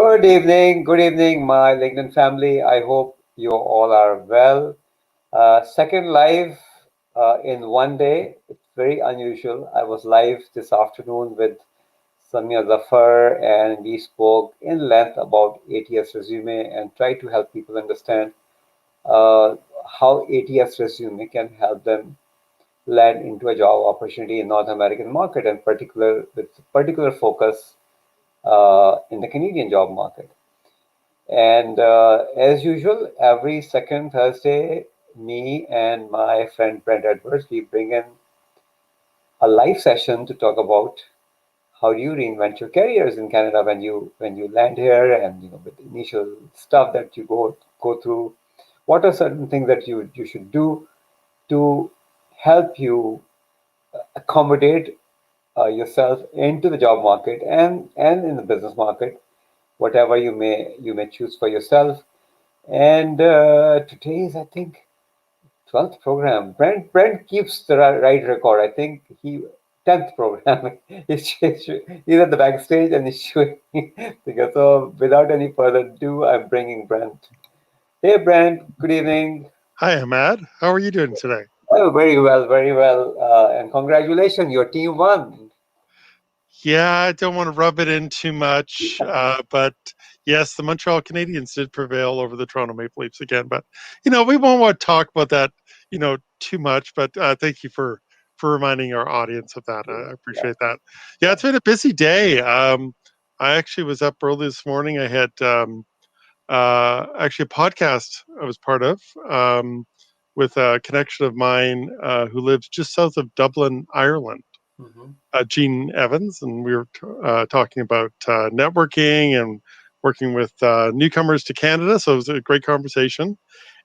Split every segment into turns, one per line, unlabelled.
Good evening, my LinkedIn family. I hope you all are well. Second live in one day. It's very unusual. I was live this afternoon with Samia Zafar, and we spoke in length about ATS resume and tried to help people understand uh, how ATS resume can help them land into a job opportunity in North American market, and particular focus in the Canadian job market. And as usual, every second Thursday, me and my friend Brent Edwards, we bring in a live session to talk about how do you reinvent your careers in Canada when you land here, and with the initial stuff that you go through. What are certain things that you should do to help you accommodate yourself into the job market and in the business market, whatever you may choose for yourself. And today is, I think, 12th program. Brent keeps the right record. I think he 10th program. He's at the backstage and he's showing. So without any further ado, I'm bringing Brent. Hey, Brent. Good evening.
Hi, Ahmad. How are you doing today?
Oh, very well, very well. And congratulations, your team won.
Yeah, I don't want to rub it in too much, but yes, the Montreal Canadiens did prevail over the Toronto Maple Leafs again. But we won't want to talk about that, too much. But thank you for reminding our audience of that. I
Yeah,
appreciate that. Yeah, it's been a busy day. I actually was up early this morning. I had actually a podcast I was part of with a connection of mine who lives just south of Dublin, Ireland.
hmm
Gene Evans, and we were talking about networking and working with newcomers to Canada. So it was a great conversation.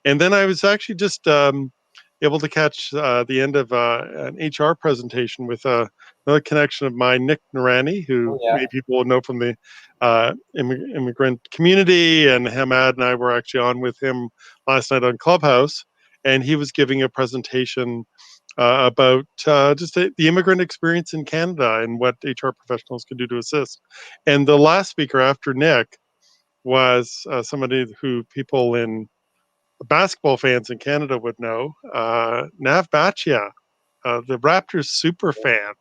And then I was actually just able to catch the end of an HR presentation with another connection of mine, Nick Narani,
Oh
who
yeah.
many people will know from the immigrant community. And Hamad and I were actually on with him last night on Clubhouse. And he was giving a presentation about just the immigrant experience in Canada and what HR professionals can do to assist. And the last speaker after Nick was somebody who people in basketball fans in Canada would know, Nav Bhatia, the Raptors super fan,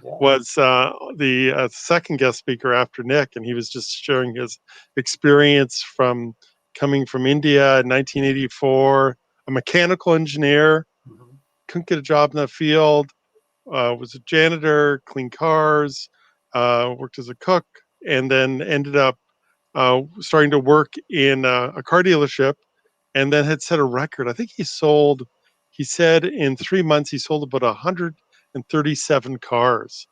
Yeah.
was the second guest speaker after Nick, and he was just sharing his experience from coming from India in 1984, a mechanical engineer,
hmm
couldn't get a job in the field, was a janitor, cleaned cars, worked as a cook, and then ended up starting to work in a car dealership, and then had set a record. I think he said in 3 months, he sold about 137 cars.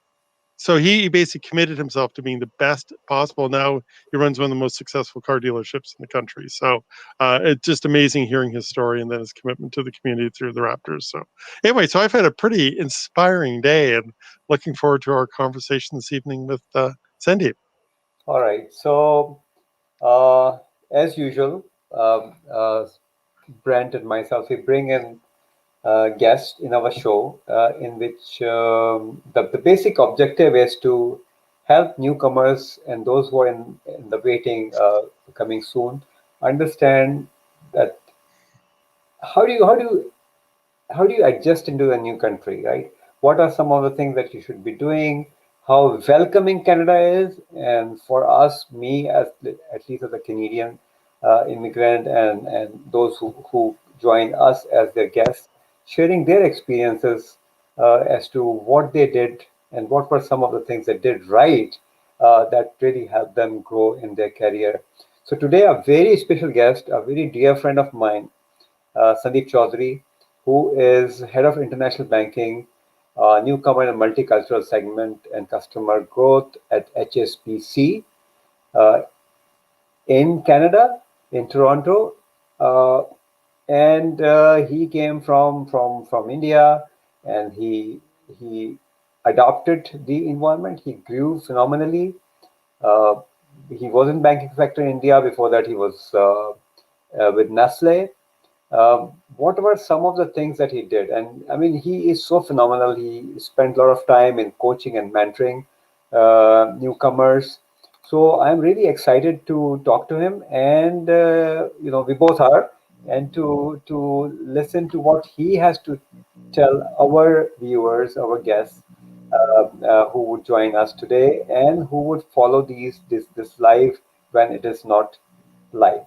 So he basically committed himself to being the best possible. Now he runs one of the most successful car dealerships in the country. So it's just amazing hearing his story and then his commitment to the community through the Raptors. So anyway, so I've had a pretty inspiring day and looking forward to our conversation this evening with Sandeep.
All right. So uh, as usual, Brent and myself, we bring in guest in our show, in which the basic objective is to help newcomers and those who are in the waiting, coming soon, understand that how do you adjust into a new country, right? What are some of the things that you should be doing? How welcoming Canada is, and for us, me as at least as a Canadian immigrant, and those who join us as their guests, sharing their experiences as to what they did and what were some of the things they did right that really helped them grow in their career. So today, a very special guest, a very dear friend of mine, Sandeep Chaudhary, who is head of international banking, newcomer and multicultural segment and customer growth at HSBC uh, in Canada, in Toronto. Uh, and he came from India, and he adopted the environment. He grew phenomenally. Uh, he was in banking sector in India. Before that, he was with Nestle. What were some of the things that he did? And I mean, he is so phenomenal. He spent a lot of time in coaching and mentoring newcomers. So I'm really excited to talk to him, and we both are, and to listen to what he has to tell our viewers, our guests, who would join us today, and who would follow this live when it is not live.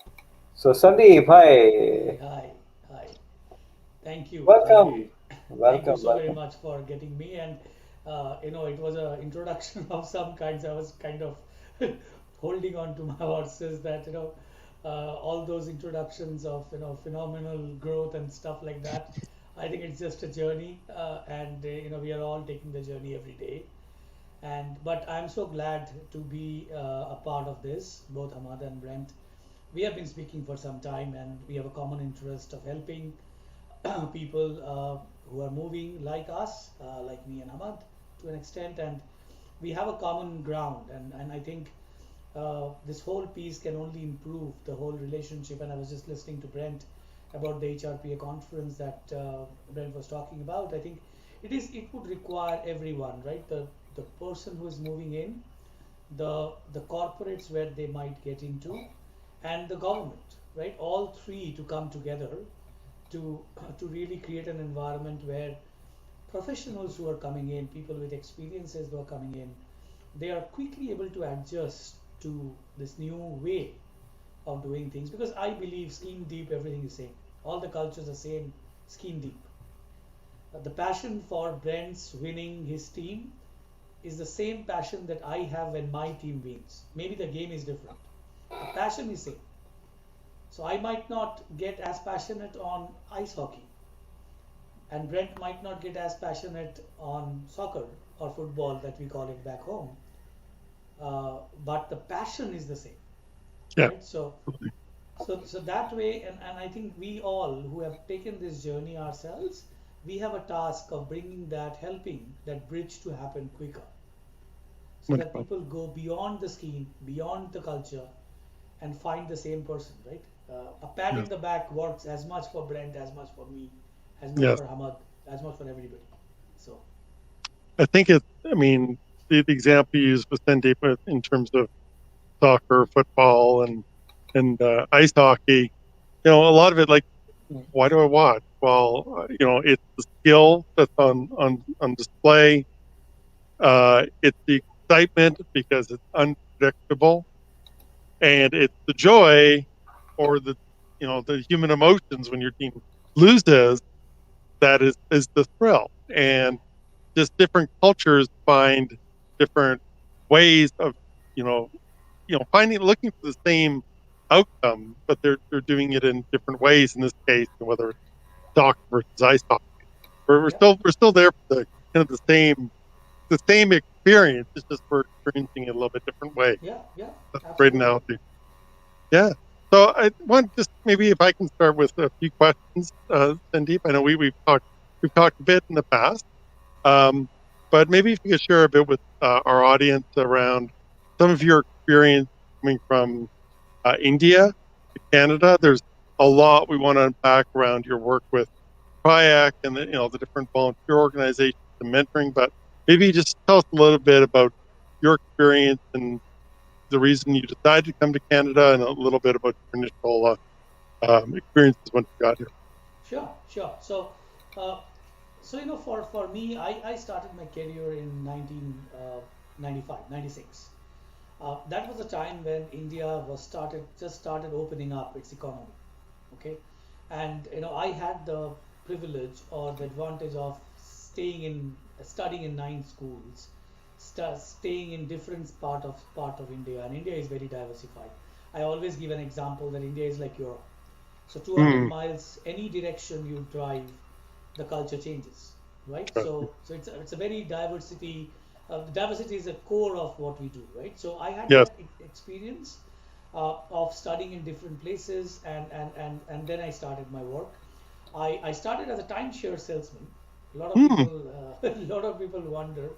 So Sandeep,
Hey,
hi,
hi, hi. Thank you.
welcome,
Thank you
welcome,
so very
welcome.
much for getting me. And it was an introduction of some kinds. I was kind of holding on to my horses that all those introductions of phenomenal growth and stuff like that. I think it's just a journey, and we are all taking the journey every day. And but I'm so glad to be a part of this, both Ahmad and Brent. We have been speaking for some time, and we have a common interest of helping people who are moving like us, like me and Ahmad to an extent, and we have a common ground. And I think this whole piece can only improve the whole relationship. And I was just listening to Brent about the HRPA conference that Brent was talking about. I think it would require everyone, right? The person who is moving in, the corporates where they might get into, and the government, right? All three to come together to really create an environment where professionals who are coming in, people with experiences who are coming in, they are quickly able to adjust to this new way of doing things. Because I believe skin deep, everything is same. All the cultures are same, skin deep. The passion for Brent's winning his team is the same passion that I have when my team wins. Maybe the game is different. The passion is same. So I might not get as passionate on ice hockey, and Brent might not get as passionate on soccer or football that we call it back home. But the passion is the same,
Yeah.
right? So that way, and I think we all who have taken this journey ourselves, we have a task of bringing that, helping that bridge to happen quicker, so that
Wonderful.
people go beyond the scheme, beyond the culture, and find the same person, right? A pat
Yes.
in the back works as much for Brent, as much for me, as much
Yes.
for Hamad, as much for everybody. So,
I think it's, I mean, the example you used with Sandeep in terms of soccer, football, and ice hockey, a lot of it, like, why do I watch? Well, it's the skill that's on display. It's the excitement because it's unpredictable, and it's the joy or the human emotions when your team loses that is the thrill. And just different cultures find different ways of you know finding looking for the same outcome, but they're doing it in different ways. In this case, whether it's soccer versus ice hockey, we're, we're
yeah,
still we're still there for the same experience. It's just we're experiencing it a little bit different way.
yeah, yeah,
That's a great
absolutely.
analogy. Yeah. So I want just maybe if I can start with a few questions, Sandeep. I know we've talked a bit in the past, um, but maybe if you could share a bit with our audience around some of your experience coming from India to Canada. There's a lot we want to unpack around your work with Kayak and the different volunteer organizations and mentoring. But maybe just tell us a little bit about your experience and the reason you decided to come to Canada, and a little bit about your initial experiences once you got here.
Sure, sure. So for me, I started my career in 1995, 96. That was the time when India just started opening up its economy. Okay, and I had the privilege or the advantage of studying in 9 schools, staying in different part of India, and India is very diversified. I always give an example that India is like Europe. So 200
Mm,
miles, any direction you drive, the culture changes, right?
right.
So it's a very diversity. Diversity is a core of what we do, right? So I had
Yes.
that experience of studying in different places, and then I started my work. I started as a timeshare salesman. A lot of
Mm,
people a lot of people wonder,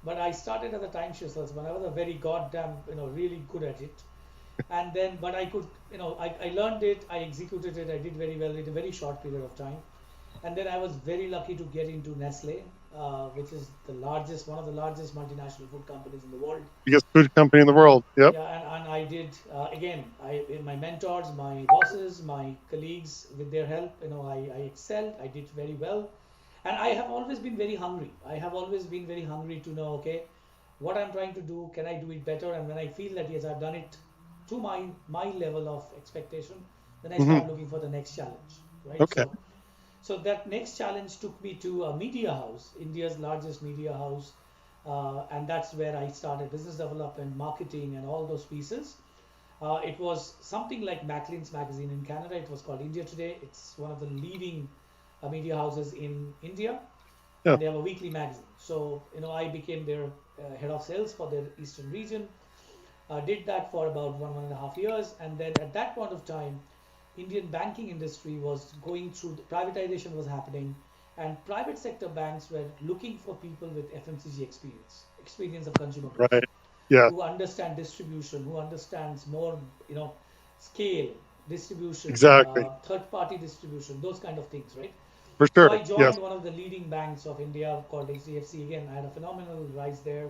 but I started as a timeshare salesman. I was a very goddamn really good at it. And then but I could I learned it, I executed it, I did very well in a very short period of time. And then I was very lucky to get into Nestle. which is one of the largest multinational food companies in the world.
Biggest food company in the world. Yep.
Yeah, and I did again. My mentors, my bosses, my colleagues, with their help, I excelled. I did very well, and I have always been very hungry. I have always been very hungry to know, okay, what I'm trying to do, can I do it better? And when I feel that yes, I've done it to my level of expectation, then I
Hmm.
start looking for the next challenge, right?
Okay.
So that next challenge took me to a media house, India's largest media house, and that's where I started business development, marketing, and all those pieces. It was something like Macklin's magazine in Canada. It was called India Today. It's one of the leading media houses in India,
Yeah.
and they have a weekly magazine. So I became their head of sales for their eastern region. Did that for about 1.5 years, and then at that point of time, Indian banking industry was going through privatization was happening, and private sector banks were looking for people with FMCG experience of consumer goods,
Right. Yeah.
who understand distribution, who understands more, scale, distribution,
Exactly.
third-party distribution, those kind of things, right?
For
So
sure.
I
Yes.
joined one of the leading banks of India called HDFC. Again, I had a phenomenal rise there,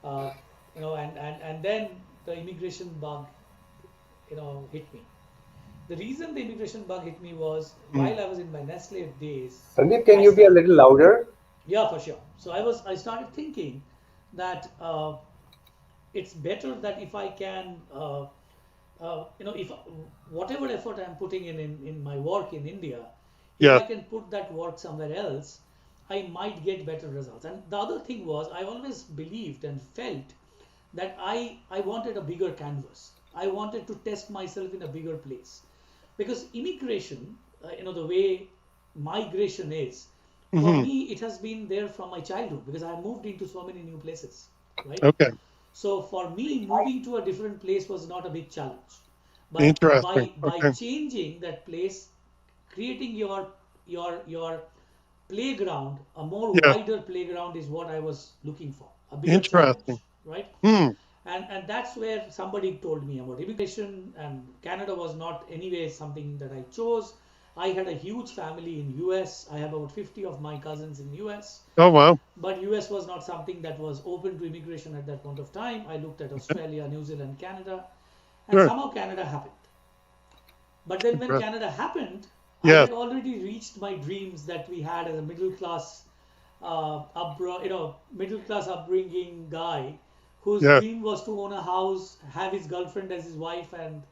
uh, and then the immigration bug, hit me. The reason the immigration bug hit me was
Mm.
while I was in my Nestle days,
Sandeep, can
I
you be a
started,
little louder?
yeah, for sure. So I started thinking that it's better that if I can, if whatever effort I'm putting in my work in India, if
Yes.
I can put that work somewhere else, I might get better results. And the other thing was, I always believed and felt that I wanted a bigger canvas. I wanted to test myself in a bigger place, because immigration, the way migration is, for
Hmm.
me it has been there from my childhood because I moved into so many new places, right?
Okay.
So for me, moving to a different place was not a big challenge, but
Interesting.
by
Okay.
changing that place, creating your playground, a more
Yes.
wider playground is what I was looking for, a bigger
Interesting.
challenge, right?
Hmm.
And that's where somebody told me about immigration, and Canada was not anyway something that I chose. I had a huge family in US. I have about 50 of my cousins in US,
Oh wow.
but US was not something that was open to immigration at that point of time. I looked at
Okay.
Australia, New Zealand, Canada, and
Sure.
somehow Canada happened. But then when
Interesting.
Canada happened, I
Yes.
had already reached my dreams that we had as a middle class, middle class upbringing guy, whose
Yes.
dream was to own a house, have his girlfriend as his wife, and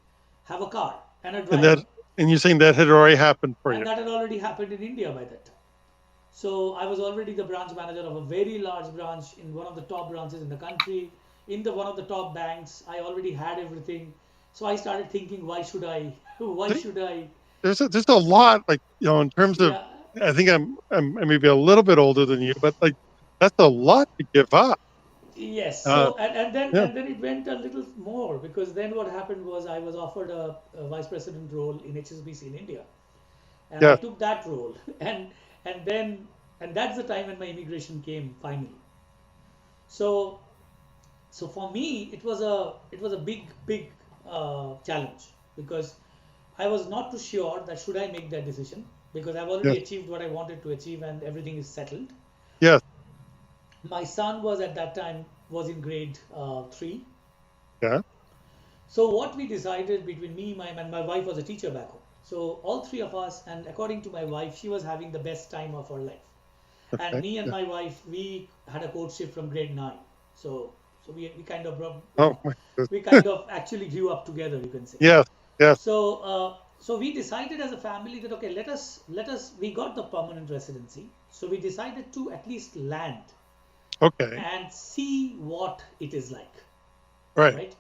have a car and a
And
driver.
that, and you're saying that had already happened for
And
you.
that had already happened in India by that time. So I was already the branch manager of a very large branch in one of the top branches in the country, in the one of the top banks. I already had everything. So I started thinking, why should I? Why
Th-
should I?
there's a lot, like, in terms of,
Yeah,
I think I'm maybe a little bit older than you, but like that's a lot to give up.
yes.
Uh,
So and then
yeah.
and then it went a little more, because then what happened was I was offered a vice president role in HSBC in India, and I
Yes.
took that role, and then and that's the time when my immigration came finally. So so for me it was a big challenge, because I was not too sure that should I make that decision, because I've already
Yes.
achieved what I wanted to achieve and everything is settled.
Yes.
My son was at that time was in grade 3.
Yeah.
So what we decided between me, and my wife was a teacher back home. So all three of us, and according to my wife, she was having the best time of her life. And
Okay.
me and
Yeah.
my wife, we had a courtship from grade 9. So we kind of
Oh my
we
goodness.
kind of actually grew up together, you can say.
Yes. Yes.
So we decided as a family that okay, let us we got the permanent residency. So we decided to at least land
Okay.
and see what it is like,
Right.
right?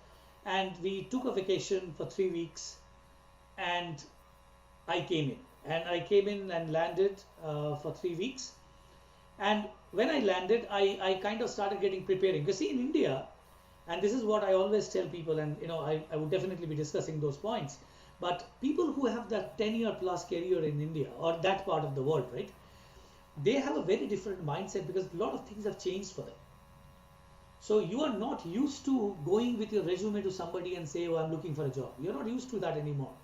And we took a vacation for 3 weeks, and I came in and landed for 3 weeks. And when I landed, I kind of started getting preparing. Because see, in India, and this is what I always tell people, and I would definitely be discussing those points. But people who have that 10-year plus career in India or that part of the world, right? They have a very different mindset because a lot of things have changed for them. So you are not used to going with your resume to somebody and say, "Oh, I'm looking for a job." You're not used to that anymore.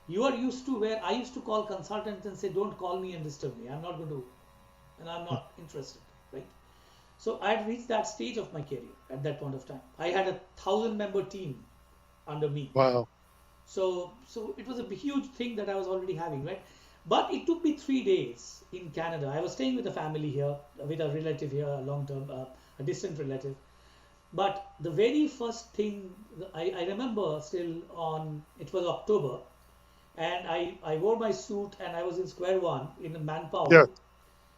You are used to where I used to call consultants and say, "Don't call me and disturb me. I'm not going to." and I'm not interested, right? So I had reached that stage of my career at that point of time. I had a 1,000-member team under me.
Wow.
So it was a huge thing that I was already having, right? But it took me 3 days in Canada. I was staying with a family here, with a relative here, a long term, a distant relative. But the very first thing I remember still on, it was October, and I wore my suit and I was in Square One in
Yes.
Manpower,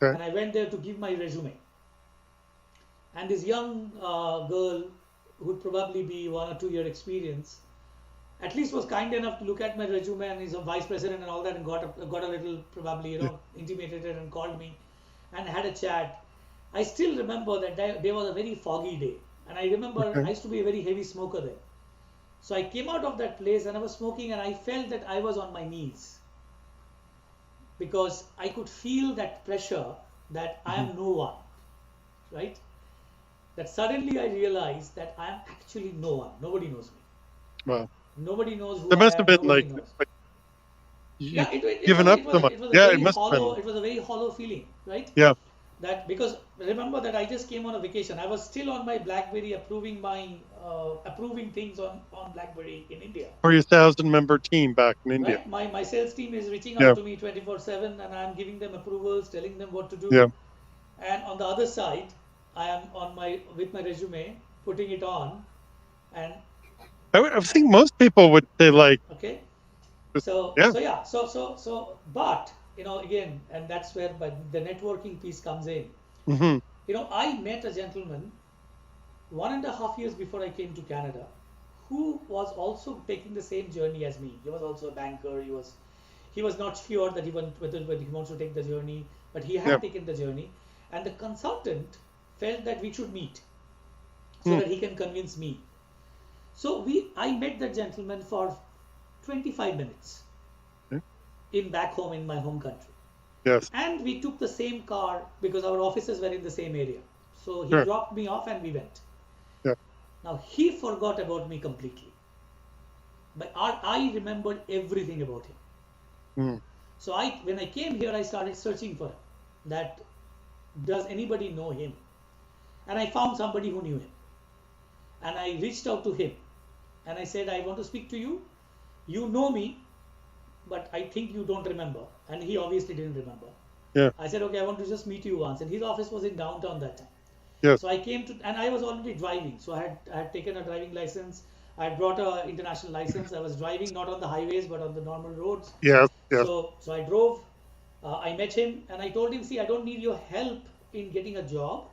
Okay.
and I went there to give my resume. And this young girl, who would probably be 1 or 2 year experience, at least was kind enough to look at my resume and is a vice president and all that, and got a little probably
Yeah.
intimidated and called me and had a chat. I still remember that day was a very foggy day, and I remember I
Okay.
used to be a very heavy smoker there. So I came out of that place and I was smoking, and I felt that I was on my knees because I could feel that pressure that I
Mhm.
am no one, right? That suddenly I realized that I am actually no one. Nobody knows me.
Wow.
Nobody knows who
There
I
must have
am.
been
Nobody knows.
like you
Yeah, it
given
was
up
it was
so much.
it was a
Yeah, it
very
must have
hollow.
been.
It was a very hollow feeling, right?
Yeah.
That because remember that I just came on a vacation. I was still on my BlackBerry approving things on BlackBerry in India,
For your 1,000-member team back in India.
right? My sales team is reaching
Yeah.
out to me 24/7, and I'm giving them approvals, telling them what to do.
Yeah.
And on the other side, I am on my with my resume, putting it on, and
I think most people would say like,
okay.
just,
So
yeah.
so yeah, but again, and that's where the networking piece comes in.
Hmm.
I met a gentleman 1.5 years before I came to Canada, who was also taking the same journey as me. He was also a banker. He was not sure that whether he wants to take the journey, but he
Yeah.
had taken the journey, and the consultant felt that we should meet so
Mm.
that he can convince me. So I met that gentleman for 25 minutes
Okay.
in back home in my home country.
Yes.
And we took the same car because our offices were in the same area. So he
Sure.
dropped me off and we went.
Yeah.
Now he forgot about me completely. But I remembered everything about him.
Mm.
So when I came here, I started searching for him. That does anybody know him? And I found somebody who knew him. And I reached out to him. And I said, I want to speak to you. You know me, but I think you don't remember. And he obviously didn't remember.
Yeah.
I said, okay, I want to just meet you once. And his office was in downtown that time.
Yes.
So I came to, and I was already driving. So I had taken a driving license. I had brought an international license. I was driving not on the highways, but on the normal roads.
Yes. Yes.
So I drove. I met him and I told him, see, I don't need your help in getting a job.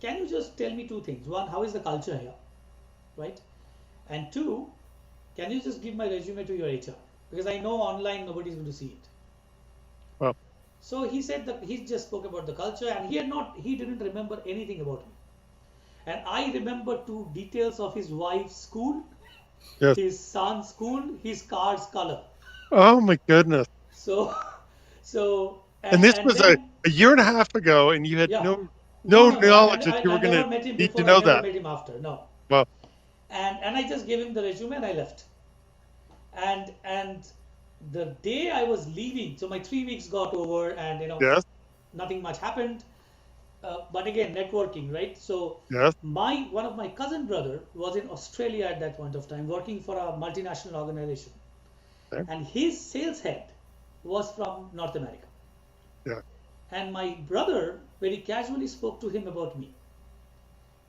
Can you just tell me two things? One, how is the culture here? Right? And two, can you just give my resume to your HR? Because I know online nobody's going to see it.
Well.
So he said that he just spoke about the culture, and he didn't remember anything about me. And I remember two details of his wife's school,
Yes.
his son's school, his car's color.
Oh my goodness.
So,
And this was
then
a year and a half ago, and you had
yeah,
no
no,
knowledge that you were
I
going
never
to
met him
need to
before. I
know
never
that.
met him after. No.
Well.
And I just gave him the resume and I left. And the day I was leaving, so my 3 weeks got over, and
Yes.
nothing much happened. But again, networking, right? So
Yes.
one of my cousin brother was in Australia at that point of time, working for a multinational organization,
Okay.
and his sales head was from North America.
Yeah.
And my brother very casually spoke to him about me,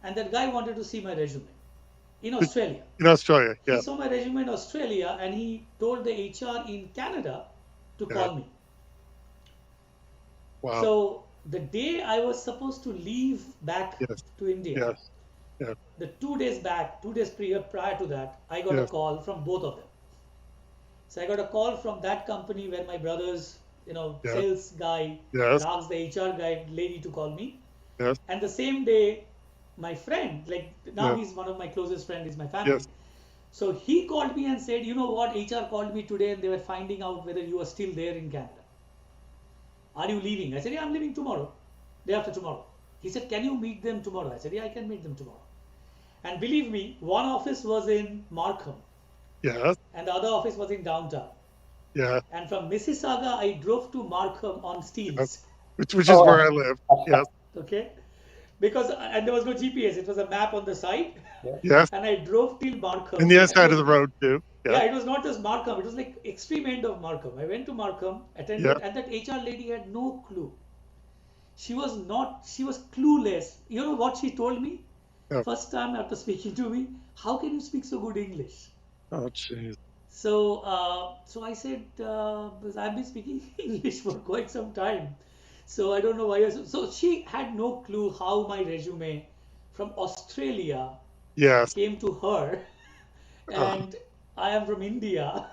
and that guy wanted to see my resume in Australia.
In Australia.
He
Yeah.
saw my resume in Australia, and he told the HR in Canada to
Yeah.
call me.
Wow.
So the day I was supposed to leave back
Yes.
to India,
Yes. Yes.
the 2 days prior to that, I got a
Yes.
call from both of them. So I got a call from that company where my brother's,
Yes.
sales guy
Yes.
had asked the HR guy lady to call me.
Yes.
And the same day, my friend, like now
Yeah.
he's one of my closest friends, is my family.
Yes.
So he called me and said, you know what, HR called me today and they were finding out whether you are still there in Canada. Are you leaving? I said, yeah, I'm leaving tomorrow, day after tomorrow. He said, can you meet them tomorrow? I said, yeah, I can meet them tomorrow. And believe me, one office was in Markham
Yes.
and the other office was in downtown.
Yeah.
And from Mississauga, I drove to Markham on Steels.
Yes. which is
Oh,
where I live. Yes,
Okay, because and there was no GPS. It was a map on the side,
yeah.
yes,
and I drove till
and
Markham,
the other
and it
side of
was
the road too.
yeah,
Yes,
it was not just Markham. It was like extreme end of Markham. I went to Markham,
yes,
attended, and that HR lady had no clue. She was not. She was clueless. You know what she told me?
oh,
First time after speaking to me, how can you speak so good English?
oh, jeez,
So I said, because I've been speaking English for quite some time, so I don't know why. So she had no clue how my resume from Australia
yes.
came to her,
Uh,
and I am from India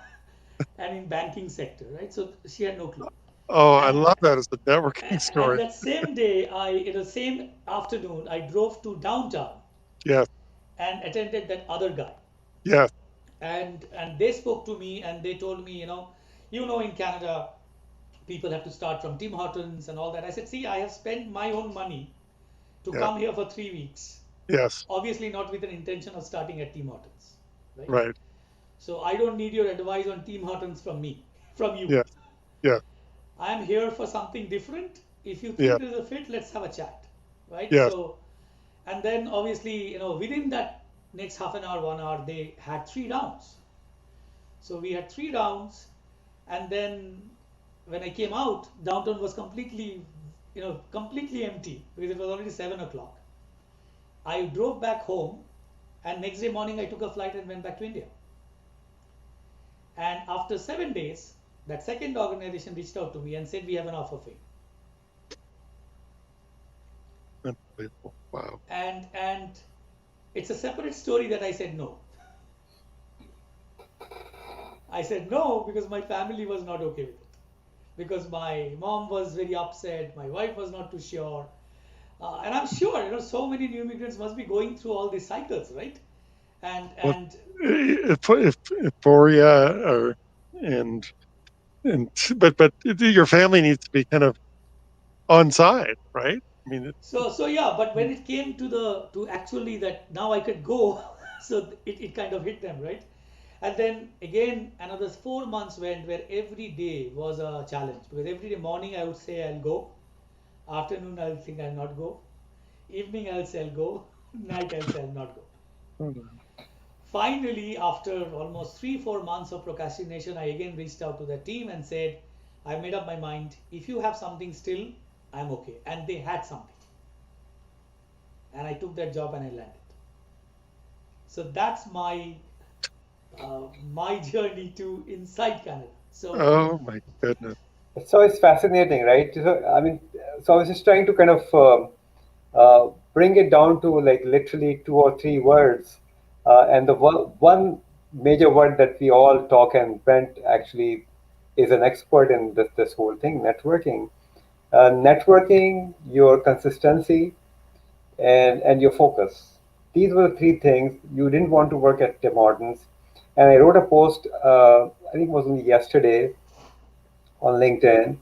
and in banking sector, right? So she had no clue.
oh, I
And
love that as a networking
and
story.
that same day, the same afternoon, I drove to downtown
Yes,
and attended that other guy.
yes,
And they spoke to me and they told me, in Canada, people have to start from Tim Hortons and all that. I said, see, I have spent my own money to
yeah,
come here for 3 weeks.
yes,
Obviously, not with an intention of starting at Tim Hortons, right?
right.
So I don't need your advice on Tim Hortons from me, from you.
Yes, yes,
I am here for something different. If you think
yes,
there's a fit, let's have a chat, right?
yes.
So, and then obviously, within that next half an hour, 1 hour, they had 3 rounds. So we had 3 rounds, and then when I came out, downtown was completely empty because it was already 7 o'clock. I drove back home, and next day morning I took a flight and went back to India. And after 7 days, that second organization reached out to me and said we have an offer for you.
Unbelievable. Wow.
And it's a separate story that I said no. I said no because my family was not okay with it. Because my mom was very upset, my wife was not too sure. And I'm sure, so many new immigrants must be going through all these cycles, right? And
Well,
and
if euphoria or and but your family needs to be kind of on side, right? I mean,
so yeah, but when it came to actually that now I could go, so it kind of hit them, right? And then again another 4 months went where every day was a challenge because every day morning I would say I'll go, afternoon I'll think I'll not go, evening I'll say I'll go, night I'll say I'll not go. Finally, after almost 3-4 months of procrastination, I again reached out to the team and said, I made up my mind. If you have something still, I'm okay. And they had something. And I took that job and I landed. So that's my journey to inside Canada. So
oh my goodness.
So it's fascinating, right? So, I mean, so I was just trying to kind of bring it down to like literally two or three words. And the one major word that we all talk, and Brent actually is an expert in this whole thing, networking. Networking, your consistency, and your focus. These were the three things. You didn't want to work at Tim Hortons. And I wrote a post, I think it was only yesterday, on LinkedIn.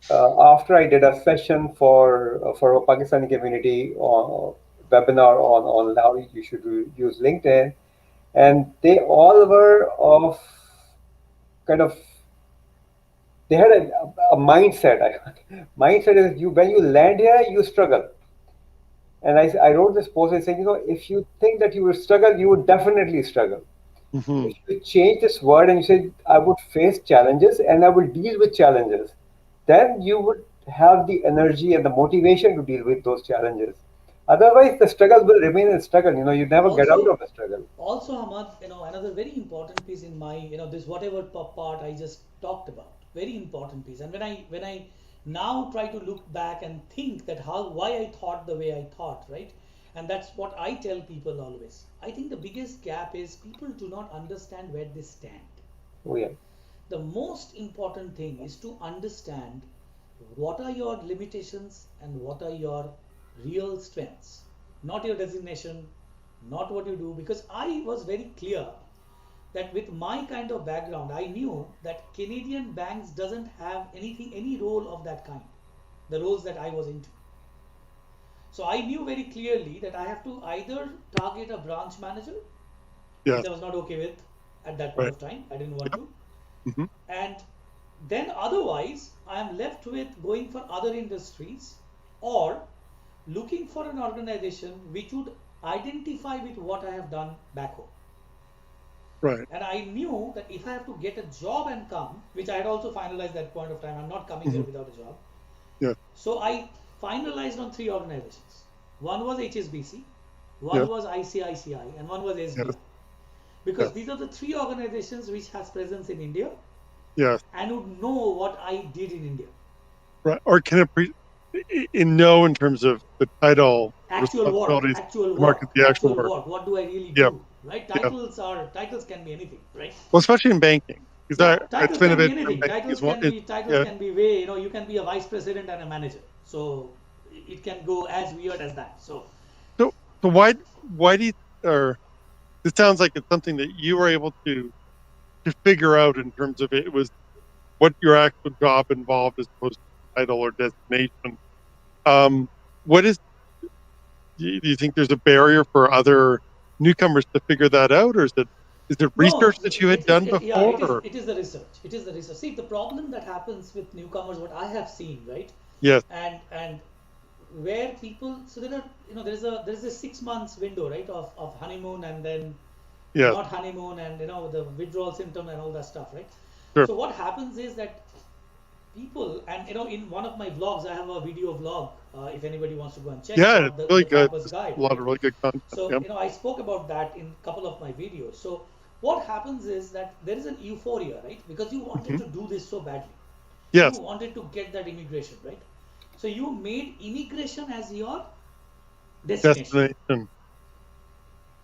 After I did a session for a Pakistani community on webinar on how you should use LinkedIn, and they all were of kind of they had a mindset. Mindset is you when you land here you struggle. And I wrote this post and saying, if you think that you will struggle, you would definitely struggle.
Hmm.
If you change this word and you say, I would face challenges and I will deal with challenges, then you would have the energy and the motivation to deal with those challenges. Otherwise, the struggle will remain a struggle. You never get out of
also,
the struggle.
Hamad, another very important piece in my, this whatever part I just talked about, very important piece. And when I now try to look back and think that why I thought the way I thought, right? And that's what I tell people always. I think the biggest gap is people do not understand where they stand.
Oh, yeah.
The most important thing is to understand what are your limitations and what are your real strengths, not your designation, not what you do. Because I was very clear that with my kind of background, I knew that Canadian banks doesn't have any role of that kind, the roles that I was into. So I knew very clearly that I have to either target a branch manager, which
Yes.
I was not okay with at that point
Right.
of time. I didn't want
Yep.
to.
Hmm.
And then otherwise I am left with going for other industries or looking for an organization which would identify with what I have done back home.
Right.
And I knew that if I have to get a job and come, which I had also finalized that point of time, I'm not coming here
Hmm.
without a job.
Yeah.
So I finalized on three organizations. One was HSBC,
Yeah.
one was ICICI, and one was
Yeah.
SBI.
Yeah.
Because these are the three organizations which has presence in India
Yes.
and would know what I did in India.
Right. Or can it know in terms of the title, responsibilities,
Actual
to market
work,
the actual work.
What do I really
Yeah.
do, right?
Yeah.
Titles can be anything, right?
Well, especially in banking, because
Yeah,
I
titles
spent a
can be
bit of time in
anything.
banking as well.
Titles
Yeah.
can be way, you can be a vice president and a manager. So it can go as weird as that. So
So, why do you, or it sounds like it's something that you were able to figure out in terms of it was what your actual job involved as opposed to title or designation. What is, do you think there's a barrier for other newcomers to figure that out, or is it
no,
research that you had done
yeah,
before? Or?
it is the research. It is the research. See, the problem that happens with newcomers, what I have seen, right?
Yes,
And where people, so there are, there's a 6 months window, right, of honeymoon and then
yes,
not honeymoon and the withdrawal symptom and all that stuff, right?
sure.
So what happens is that people, and in one of my vlogs I have a video vlog, if anybody wants to go and check it
Yeah, it's
out,
really
the
good.
campus
There's
guide,
a lot
right?
of really good content.
So
Yeah.
I spoke about that in a couple of my videos. So what happens is that there is an euphoria, right? Because you wanted
Hmm.
to do this so badly, you
Yes,
wanted to get that immigration, right? So you made immigration as your destination,
destination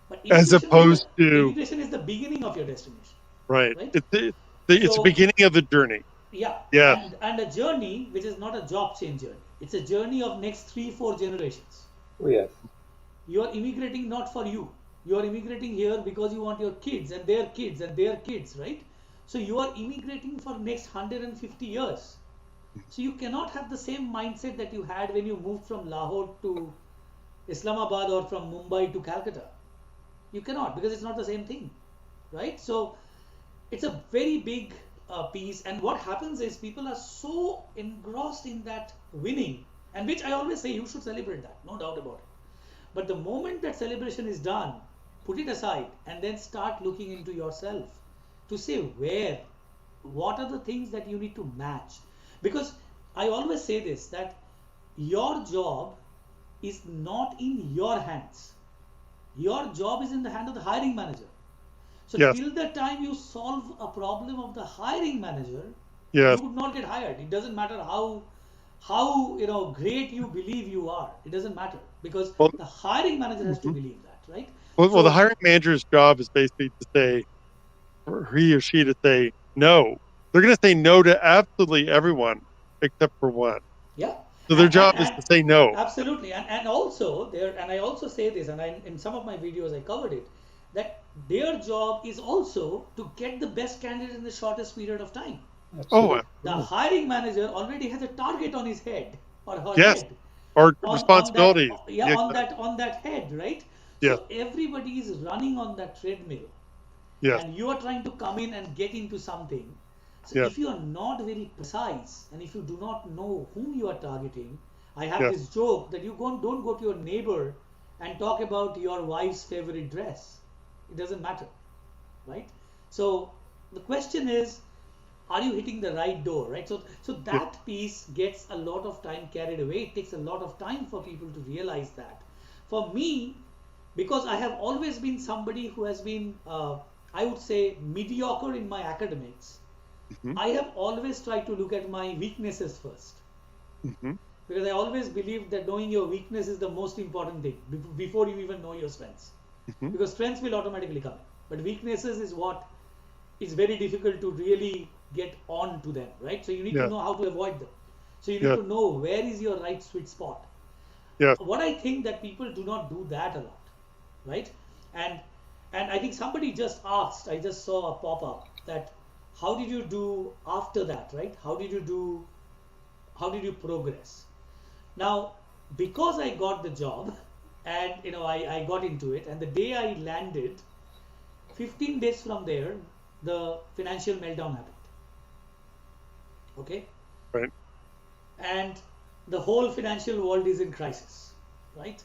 but
as opposed to
immigration is the beginning of your destination,
right.
right?
It's the
So
beginning of the journey.
yeah,
Yes,
and a journey which is not a job change journey. It's a journey of next 3 4 generations.
Oh, yes.
You are immigrating not for you. You are immigrating here because you want your kids and their kids and their kids, right? So you are immigrating for next 150 years. So you cannot have the same mindset that you had when you moved from Lahore to Islamabad or from Mumbai to Calcutta. You cannot, because it's not the same thing, right? So it's a very big piece, and what happens is people are so engrossed in that winning, and which I always say you should celebrate that, no doubt about it. But the moment that celebration is done, put it aside and then start looking into yourself to say what are the things that you need to match. Because I always say this, that your job is not in your hands. Your job is in the hand of the hiring manager. So
yes,
till the time you solve a problem of the hiring manager, you
yes.
would not get hired. It doesn't matter how great you believe you are. It doesn't matter, because
Well,
the hiring manager has to
mhm.
believe that, right?
Well, the
So
hiring manager's job is basically to say, for he or she to say no. They're going to say no to absolutely everyone except for one.
yeah,
So their
and
job is to say no.
absolutely, and also there, and I also say this, and in some of my videos I covered it, that their job is also to get the best candidate in the shortest period of time.
Oh,
Absolutely.
The
absolutely.
hiring manager already has a target on his head or her
Yes.
head,
Or
on that,
responsibilities.
yeah,
Yeah,
on that head, right?
yes,
So everybody is running on that treadmill,
yes,
and you are trying to come in and get into something. So
yes,
if you are not very precise, and if you do not know whom you are targeting, I have
yes,
this joke that you don't go to your neighbor and talk about your wife's favorite dress. It doesn't matter, right? So the question is, are you hitting the right door, right? So
yes,
that piece gets a lot of time carried away. It takes a lot of time for people to realize that. For me, because I have always been somebody who has been, I would say, mediocre in my academics,
hmm,
I have always tried to look at my weaknesses first,
hmm,
because I always believed that knowing your weakness is the most important thing before you even know your strengths,
hmm,
because strengths will automatically come, but weaknesses is what is very difficult to really get on to them, right? So you need to
yes,
know how to avoid them. So you need
yes,
to know where is your right sweet spot.
yes,
What I think that people do not do that a lot, right? And and I think somebody just asked, I just saw a pop-up that how did you do after that, right? How did you progress? Now, because I got the job, and I got into it, and the day I landed, 15 days from there, the financial meltdown happened. Okay,
Right.
and the whole financial world is in crisis, right?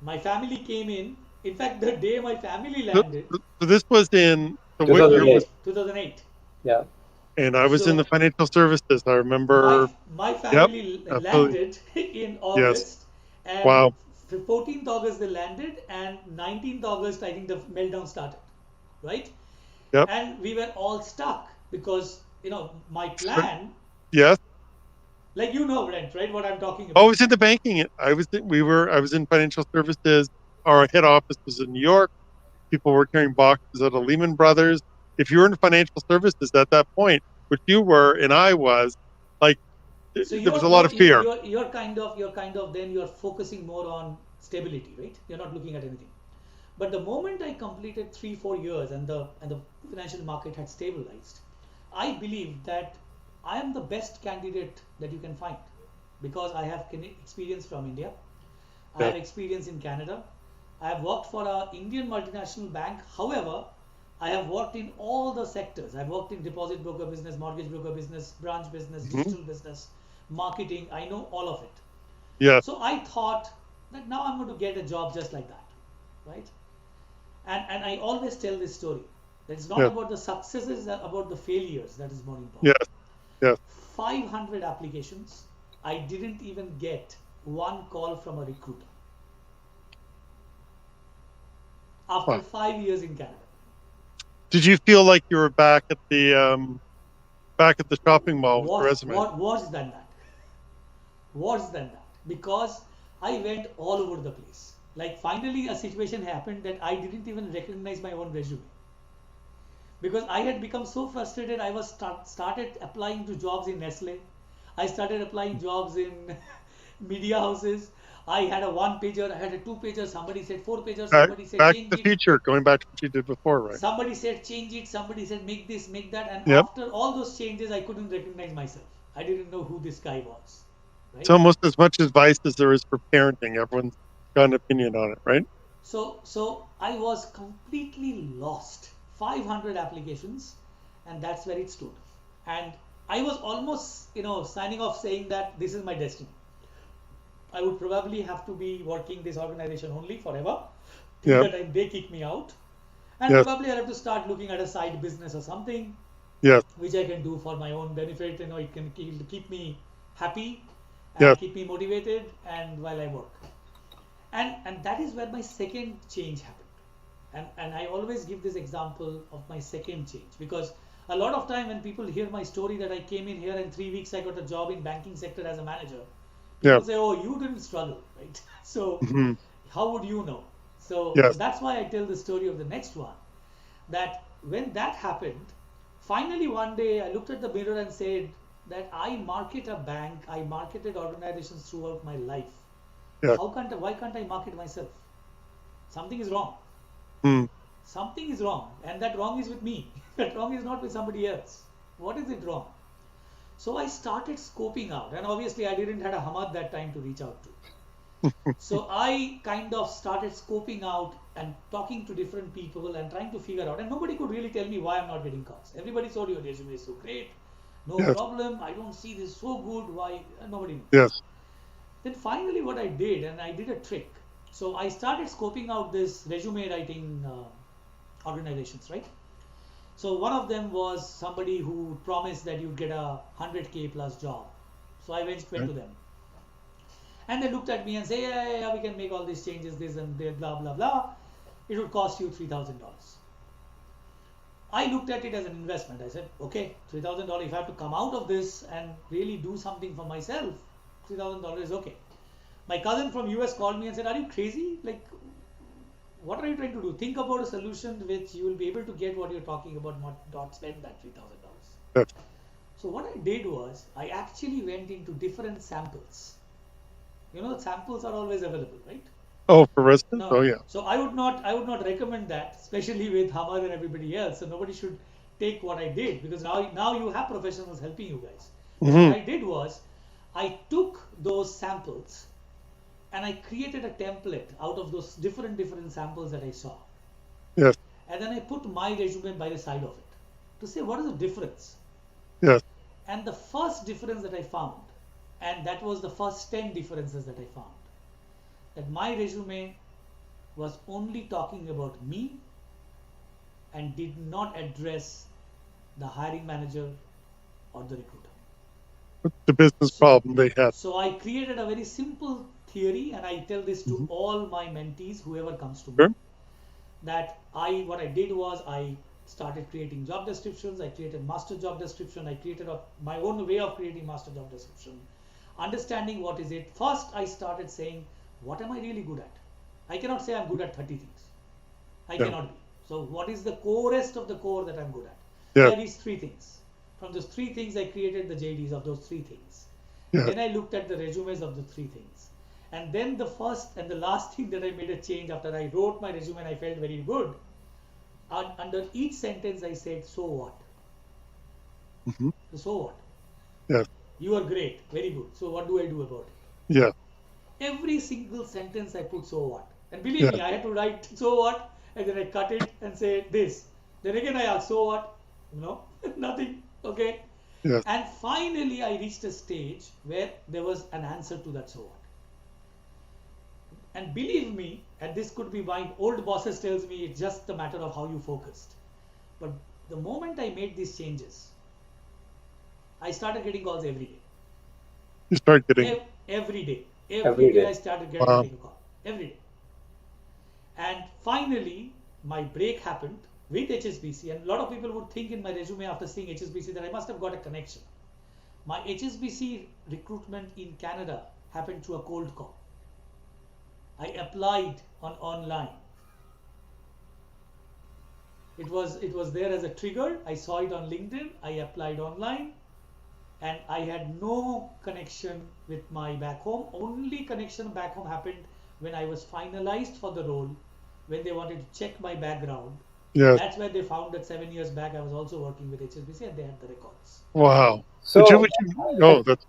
My family came in. In fact, the day my family
So,
landed,
so this was in, so what year was,
2008.
2008.
Yeah.
and I was in the
So
financial services. I
my
remember.
my
Yep.
family
Absolutely.
landed in
Yes.
August, and
Wow.
14th August they landed, and 19th August I think the meltdown started, right?
Yep.
And we were all stuck because my
Sure.
plan,
Yes.
like Brent, right? What I'm talking
Oh, I
about.
was in the banking. I was in financial services. Our head office was in New York. People were carrying boxes out of Lehman Brothers. If you were in financial services at that point, which you were and I was, like,
So
there was a lot of fear.
you're then you're focusing more on stability, right? You're not looking at anything. But the moment I completed 3 4 years and the financial market had stabilized, I believe that I am the best candidate that you can find because I have experience from India. I
Yeah.
have experience in Canada. I have worked for a Indian multinational bank. However, I have worked in all the sectors. I've worked in deposit broker business, mortgage broker business, branch business,
Hmm.
digital business, marketing. I know all of it.
Yes.
So I thought that now I'm going to get a job just like that, right? And I always tell this story. That it's not
Yes.
about the successes, about the failures that is more important.
Yes. Yes.
500 applications. I didn't even get one call from a recruiter after
Wow.
5 years in Canada.
Did you feel like you were back at the shopping mall with the resume?
Worse than that. Worse than that. Because I went all over the place. Like finally a situation happened that I didn't even recognize my own resume. Because I had become so frustrated, I was started applying to jobs in Nestle. I started applying jobs in media houses. I had a one pager, I had a two pager. Somebody said four pager. Somebody said
Back to
change
the
it.
future, going back to what you did before, right?
Somebody said change it. Somebody said make this, make that. And
Yep.
after all those changes, I couldn't recognize myself. I didn't know who this guy was,
It's
right?
almost as much advice as there is for parenting. Everyone's got an opinion on it, right?
So I was completely lost. 500 applications, and that's where it stood. And I was almost, signing off saying that this is my destiny. I would probably have to be working this organization only forever till
Yep.
the time they kick me out. And
Yes.
probably I'll have to start looking at a side business or something
Yes.
which I can do for my own benefit. It can keep me happy
Yes.
and keep me motivated and while I work. And that is where my second change happened. And I always give this example of my second change because a lot of time when people hear my story that I came in here and 3 weeks I got a job in banking sector as a manager,
Yeah.
people say, "Oh, you didn't struggle, right?" So
Hmm.
how would you know? So
Yes.
that's why I tell the story of the next one. That when that happened, finally one day I looked at the mirror and said that I market a bank, I marketed organizations throughout my life.
Yes.
Why can't I market myself? Something is wrong.
Hmm.
Something is wrong, and that wrong is with me. That wrong is not with somebody else. What is it wrong? So I started scoping out, and obviously I didn't had a Hamad that time to reach out to. So I kind of started scoping out and talking to different people and trying to figure out, and nobody could really tell me why I'm not getting calls. Everybody told your resume is so great, no
Yes.
problem. I don't see this so good. Why? Nobody knew.
Yes.
Then finally, what I did, and I did a trick. So I started scoping out this resume writing organizations, right? So one of them was somebody who promised that you'd get a 100K plus job. So I went
Right.
to them. And they looked at me and say, yeah, yeah, yeah, we can make all these changes, this and that, blah, blah, blah. It would cost you $3,000. I looked at it as an investment. I said, okay, $3,000. If I have to come out of this and really do something for myself, $3,000 is okay. My cousin from US called me and said, are you crazy? Like, what are you trying to do? Think about a solution which you will be able to get what you're talking about, not spend that $3,000.
Yes.
So what I did was I actually went into different samples. Samples are always available, right?
Oh, for residents?
No,
Oh, yeah.
so I would not recommend that, especially with Hamad and everybody else. So nobody should take what I did because now you have professionals helping you guys. But what
Hmm.
I did was I took those samples and I created a template out of those different samples that I saw.
Yes.
And then I put my resume by the side of it to say what is the difference.
Yes.
And the first difference that I found, and that was the first 10 differences that I found, that my resume was only talking about me and did not address the hiring manager or the recruiter.
The business
So,
problem they had.
so I created a very simple theory, and I tell this to
Mhm.
all my mentees, whoever comes to me,
Sure.
that what I did was I started creating job descriptions. I created master job description. I created my own way of creating master job description. Understanding what is it. First, I started saying, what am I really good at? I cannot say I'm good at 30 things. I
Yeah.
cannot be. So what is the corest of the core that I'm good at?
Yeah.
There is three things. From those three things, I created the JDs of those three things.
Yeah.
Then I looked at the resumes of the three things. And then the first and the last thing that I made a change after I wrote my resume and I felt very good. Under each sentence, I said, so what?
Mhm.
So what?
Yeah.
You are great, very good. So what do I do about it?
Yeah.
Every single sentence I put so what. And believe
Yeah.
me, I had to write so what, and then I cut it and say this. Then again I asked, so what? No, nothing. Okay.
Yeah.
And finally I reached a stage where there was an answer to that so what. And believe me, and this could be my old bosses tells me it's just a matter of how you focused. But the moment I made these changes, I started getting calls every day.
You start getting.
Every day.
every
Every day
day.
I started
Wow.
getting a call. Every day. And finally, my break happened with HSBC. And a lot of people would think in my resume after seeing HSBC that I must have got a connection. My HSBC recruitment in Canada happened through a cold call. I applied online. It was there as a trigger. I saw it on LinkedIn. I applied online, and I had no connection with my back home. Only connection back home happened when I was finalized for the role, when they wanted to check my background.
Yes.
That's where they found that 7 years back I was also working with HSBC and they had the records.
Wow.
So
Oh, that's.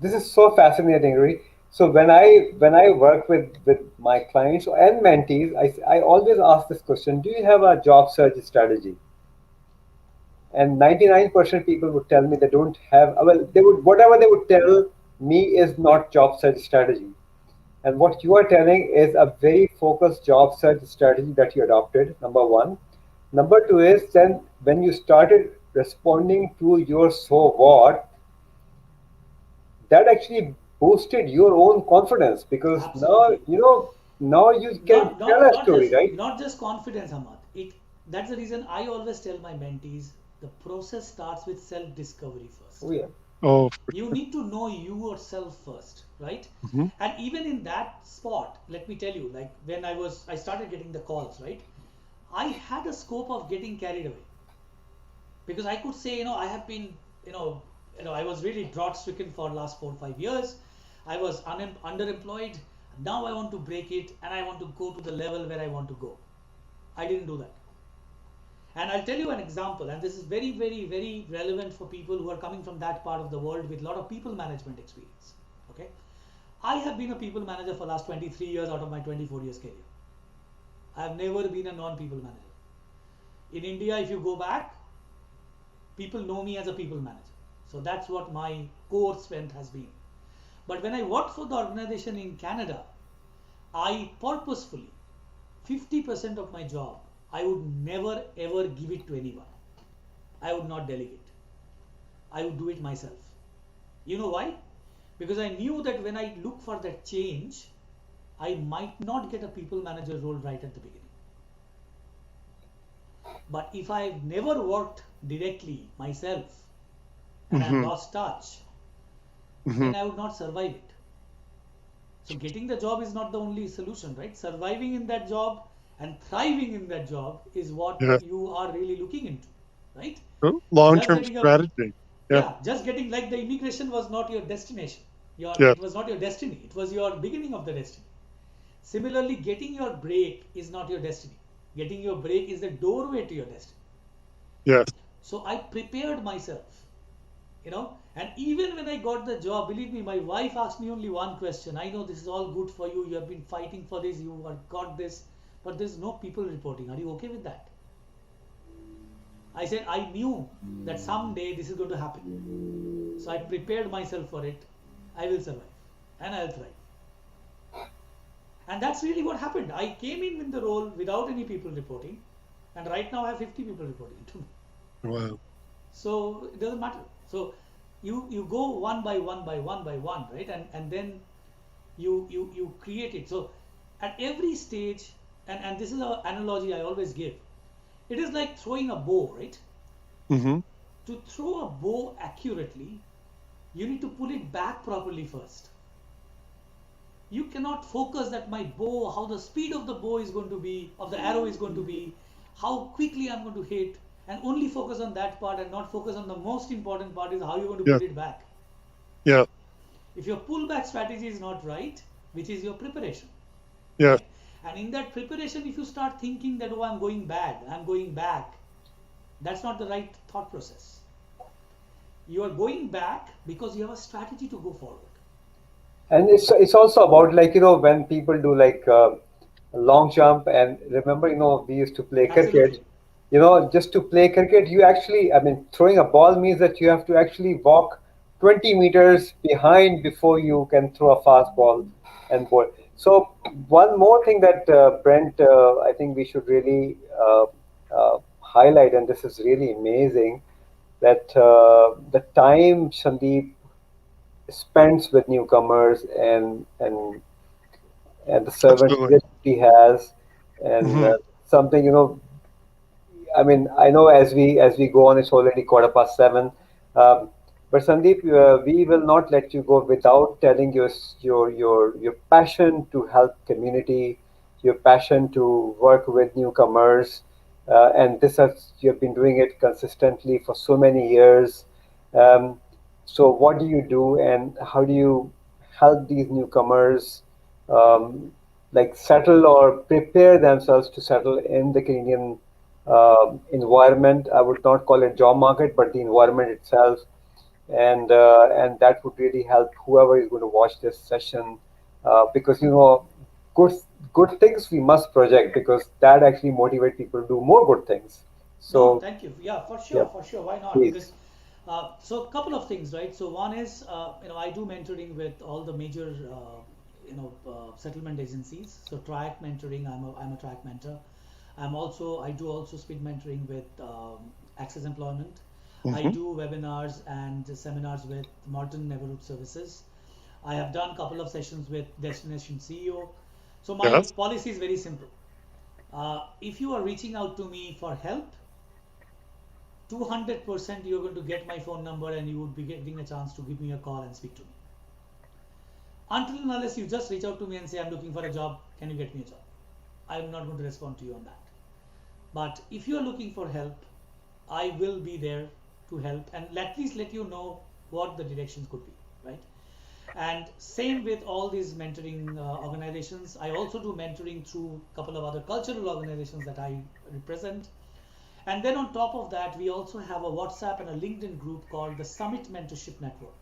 this is so fascinating, Rui. So when I work with my clients and mentees, I always ask this question: do you have a job search strategy? And 99% people would tell me they don't have. Well, they would, whatever they would tell me is not job search strategy. And what you are telling is a very focused job search strategy that you adopted. Number one. Number two is then when you started responding to your so what, that actually boosted your own confidence because now
Absolutely.
now you can
Not
tell
not
a
not
story,
just
right?
not just confidence, Ahmad. That's the reason I always tell my mentees the process starts with self-discovery
Oh
first.
yeah.
Oh, for
You
sure.
need to know yourself first, right?
Mhm.
And even in that spot, let me tell you, like when I started getting the calls, right? I had a scope of getting carried away because I could say, I have been, I was really drought stricken for last 4 or 5 years. I was underemployed. Now I want to break it and I want to go to the level where I want to go. I didn't do that. And I'll tell you an example, and this is very, very, very relevant for people who are coming from that part of the world with a lot of people management experience. Okay, I have been a people manager for last 23 years out of my 24 years career. I have never been a non-people manager. In India, if you go back, people know me as a people manager. So that's what my core strength has been. But when I worked for the organization in Canada, I purposefully, 50% of my job, I would never ever give it to anyone. I would not delegate. I would do it myself. You know why? Because I knew that when I look for that change, I might not get a people manager role right at the beginning. But if I've never worked directly myself and I've
Mhm.
lost touch,
Mhm.
then I would not survive it. So getting the job is not the only solution, right? Surviving in that job and thriving in that job is what
Yes.
you are really looking into, right? Just
Long-term
getting a
strategy. Yeah.
Yeah, just getting like the immigration was not your destination.
Yes.
It was not your destiny. It was your beginning of the destiny. Similarly, getting your break is not your destiny. Getting your break is the doorway to your destiny.
Yes.
So I prepared myself, and even when I got the job, believe me, my wife asked me only one question. I know this is all good for you. You have been fighting for this. You have got this, but there's no people reporting. Are you okay with that? I said I knew that someday this is going to happen, so I prepared myself for it. I will survive and I'll thrive. And that's really what happened. I came in with the role without any people reporting, and right now I have 50 people reporting to me.
Wow.
So it doesn't matter. So you go one by one by one by one, right? And then you create it. So at every stage, and this is an analogy I always give. It is like throwing a bow, right?
Mm-hmm.
To throw a bow accurately, you need to pull it back properly first. You cannot focus that my bow, how the speed of the bow is going to be, of the arrow is going to be, how quickly I'm going to hit, and only focus on that part and not focus on the most important part is how you're going to
Yeah.
pull it back.
Yeah.
If your pullback strategy is not right, which is your preparation,
Yeah.
right? And in that preparation, if you start thinking that, oh, I'm going bad, I'm going back, that's not the right thought process. You are going back because you have a strategy to go forward.
And it's also about, like, when people do like long jump, and remember, we used to play cricket.
Absolutely.
Just to play cricket, you actually, I mean, throwing a ball means that you have to actually walk 20 meters behind before you can throw a fast ball and bowl. So one more thing that Brent, I think we should really highlight, and this is really amazing, that the time Sandeep spends with newcomers, and the servant
Absolutely.
list he has, and
Mm-hmm.
something, I mean, I know as we go on, it's already 7:15. Um, but Sandeep, we will not let you go without telling your passion to help community, your passion to work with newcomers, and this has you have been doing it consistently for so many years. Um, so, what do you do, and how do you help these newcomers, um, like, settle or prepare themselves to settle in the Canadian environment? I would not call it job market, but the environment itself, and that would really help whoever is going to watch this session, because good good things we must project, because that actually motivate people to do more good things.
No,
So,
thank you. Yeah,
yep,
for sure. Why not? Because
please.
so a couple of things, right? So one is, I do mentoring with all the major, settlement agencies. So track mentoring, I'm a track mentor. I do also speed mentoring with Access Employment. I
Mm-hmm.
do webinars and seminars with Modern Neighborhood Services. I have done a couple of sessions with Destination CEO. So my
Yes.
policy is very simple. If you are reaching out to me for help, 200% you're going to get my phone number and you would be getting a chance to give me a call and speak to me. Until and unless you just reach out to me and say, I'm looking for a job, can you get me a job? I'm not going to respond to you on that. But if you are looking for help, I will be there to help and at least let you know what the directions could be, right? And same with all these mentoring organizations. I also do mentoring through a couple of other cultural organizations that I represent. And then on top of that, we also have a WhatsApp and a LinkedIn group called the Summit Mentorship Network.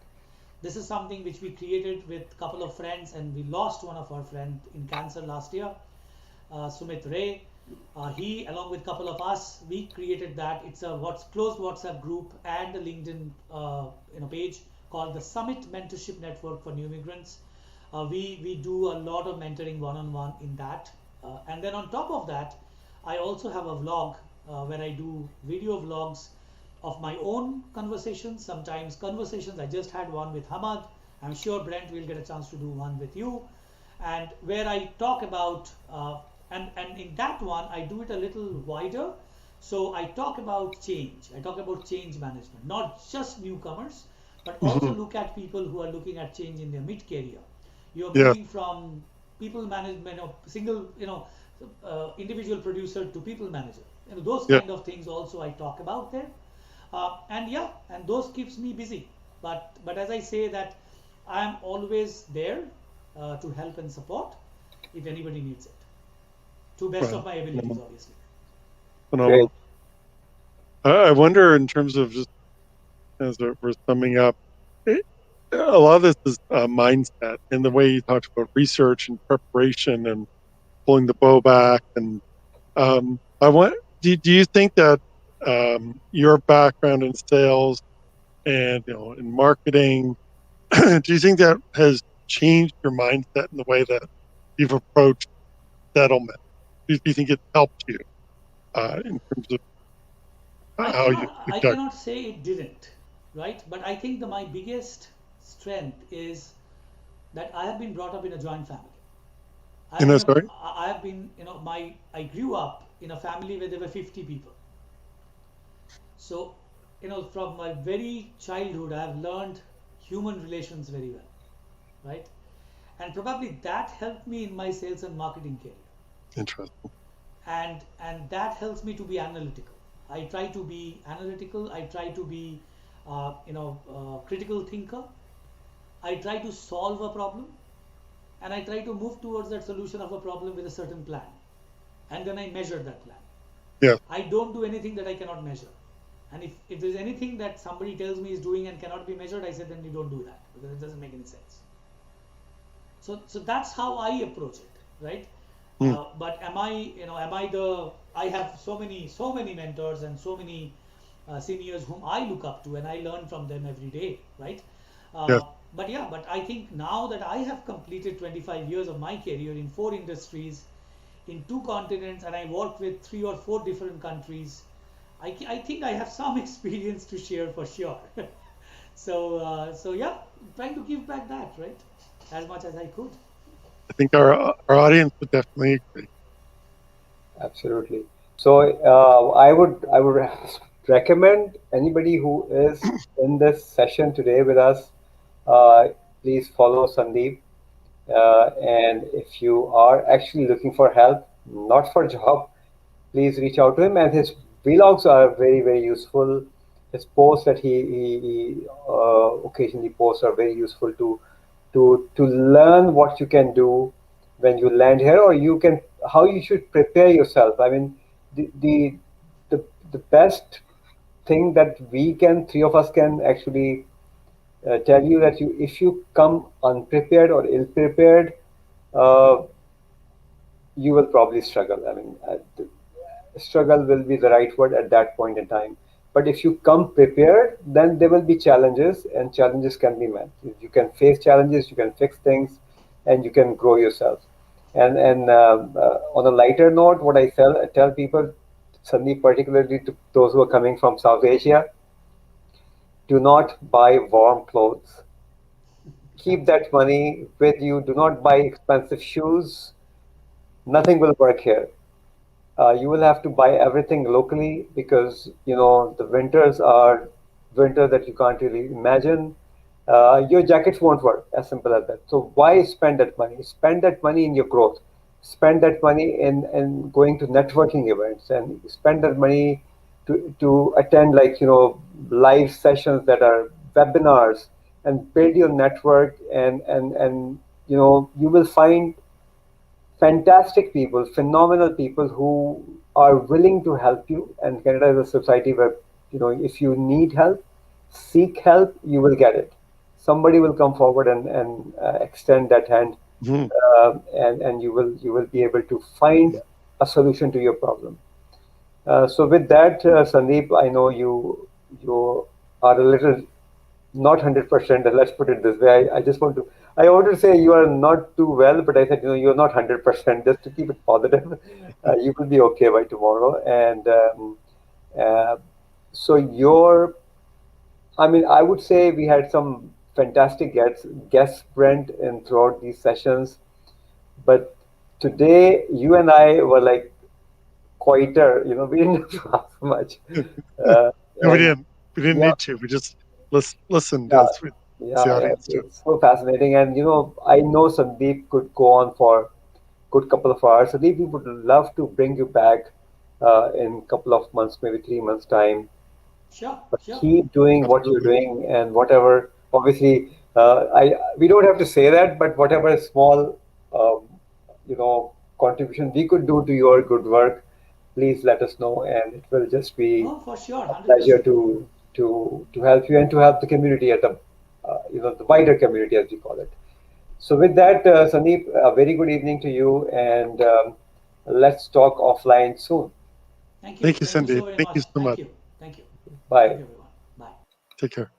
This is something which we created with a couple of friends, and we lost one of our friends in cancer last year, Sumit Ray. He, along with a couple of us, we created that. It's a closed WhatsApp group and a LinkedIn page called the Summit Mentorship Network for New Immigrants. We do a lot of mentoring one-on-one in that. And then on top of that, I also have a vlog where I do video vlogs of my own conversations. Sometimes conversations. I just had one with Hamad. I'm sure Brent will get a chance to do one with you, and where I talk about and in that one I do it a little wider. So I talk about change. I talk about change management, not just newcomers, but
Mm-hmm.
also look at people who are looking at change in their mid-career. You're
Yes.
moving from people management of single, individual producer to people manager. Those
Yeah.
kind of things also I talk about there. And yeah, and those keeps me busy. But as I say that I am always there to help and support if anybody needs it, to best
Wow.
of my abilities,
Phenomenal.
obviously.
Great.
Phenomenal. I wonder, in terms of, just as we're summing up, it, a lot of this is mindset, and the way you talked about research and preparation and pulling the bow back. And I want. Do you think that your background in sales and in marketing, do you think that has changed your mindset in the way that you've approached settlement? Do you think it helped you in terms of how you
I
got
cannot say it didn't, right? But I think my biggest strength is that I have been brought up in a joint family.
in this? Sorry.
I have been, I grew up in a family where there were 50 people. So, from my very childhood, I have learned human relations very well, right? And probably that helped me in my sales and marketing career.
Interesting.
And that helps me to be analytical. I try to be analytical. I try to be, critical thinker. I try to solve a problem, and I try to move towards that solution of a problem with a certain plan, and then I measure that plan.
Yeah.
I don't do anything that I cannot measure. And if there's anything that somebody tells me is doing and cannot be measured, I say then you don't do that because it doesn't make any sense. So that's how I approach it, right?
Mm.
But I have so many mentors and so many seniors whom I look up to and I learn from them every day, right?
Yes.
But I think now that I have completed 25 years of my career in 4 industries, in 2 continents, and I work with 3 or 4 different countries, I think I have some experience to share for sure. So yeah, trying to give back that, right, as much as I could.
I think our audience would definitely agree.
Absolutely. So I would recommend anybody who is in this session today with us, uh, please follow Sandeep. And if you are actually looking for help, not for job, please reach out to him. And his vlogs are very, very useful. His posts that he occasionally posts are very useful to learn what you can do when you land here, or you can how you should prepare yourself. I mean, the the the, the best thing that we can, three of us can actually tell you that if you come unprepared or ill prepared, uh, you will probably struggle. I mean, struggle will be the right word at that point in time. But if you come prepared, then there will be challenges, and challenges can be met. You can face challenges, you can fix things, and you can grow yourself. And on a lighter note, what I tell people, Sandeep, particularly to those who are coming from South Asia, do not buy warm clothes. Keep that money with you. Do not buy expensive shoes. Nothing will work here. You will have to buy everything locally because the winters are winter that you can't really imagine. Your jackets won't work, as simple as that. So why spend that money? Spend that money in your growth. Spend that money in going to networking events, and spend that money to attend, like, live sessions that are webinars, and build your network. And you will find fantastic people, phenomenal people who are willing to help you. And Canada is a society where, if you need help, seek help, you will get it. Somebody will come forward and extend that hand,
Mhm.
and you will be able to find a solution to your problem. So with that, Sandeep, I know you are a little not 100%. Let's put it this way. I just want to. I wanted to say you are not too well, but I said you're not 100%. Just to keep it positive, you will be okay by tomorrow. And uh, so your, I mean, I would say we had some fantastic guests, Brent, in throughout these sessions. But today, you and I were like quieter. We didn't have to ask much. Uh,
No, we
and
didn't. We didn't
yeah,
need to. We just listened
yeah,
as the
yeah, yeah,
audience did.
it's so fascinating. And I know Sandeep could go on for good couple of hours. Sandeep, we would love to bring you back in a couple of months, maybe 3 months time.
Sure,
But
sure.
keep doing what you're
Absolutely.
doing, and whatever. Obviously, I we don't have to say that, but whatever small, um, contribution we could do to your good work, please let us know, and it will just be
Oh, for sure,
a pleasure
100%.
to help you and to help the community at the wider community, as we call it. So with that, Sandeep, a very good evening to you, and let's talk offline soon.
Thank you.
Thank you,
Thank you
Cindy.
so very
Thank you
much.
so
Thank
much.
you. Thank you. Thank
Bye.
you, everyone. Bye.
Take care.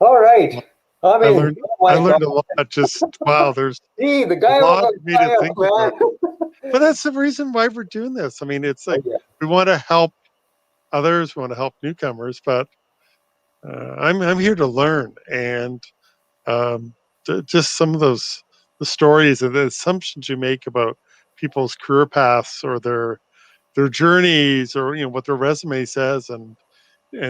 All right. I
I
mean,
learned
oh
I
my God.
learned a lot. Just wow, there's
Gee, the
a
guy was
lot
on
for me to
fire,
think about.
man.
But that's the reason why we're doing this. I mean, it's
Oh
like
yeah.
we want to help others, we want to help newcomers, but I'm here to learn, and um, just some of the stories and the assumptions you make about people's career paths or their journeys, or what their resume says, and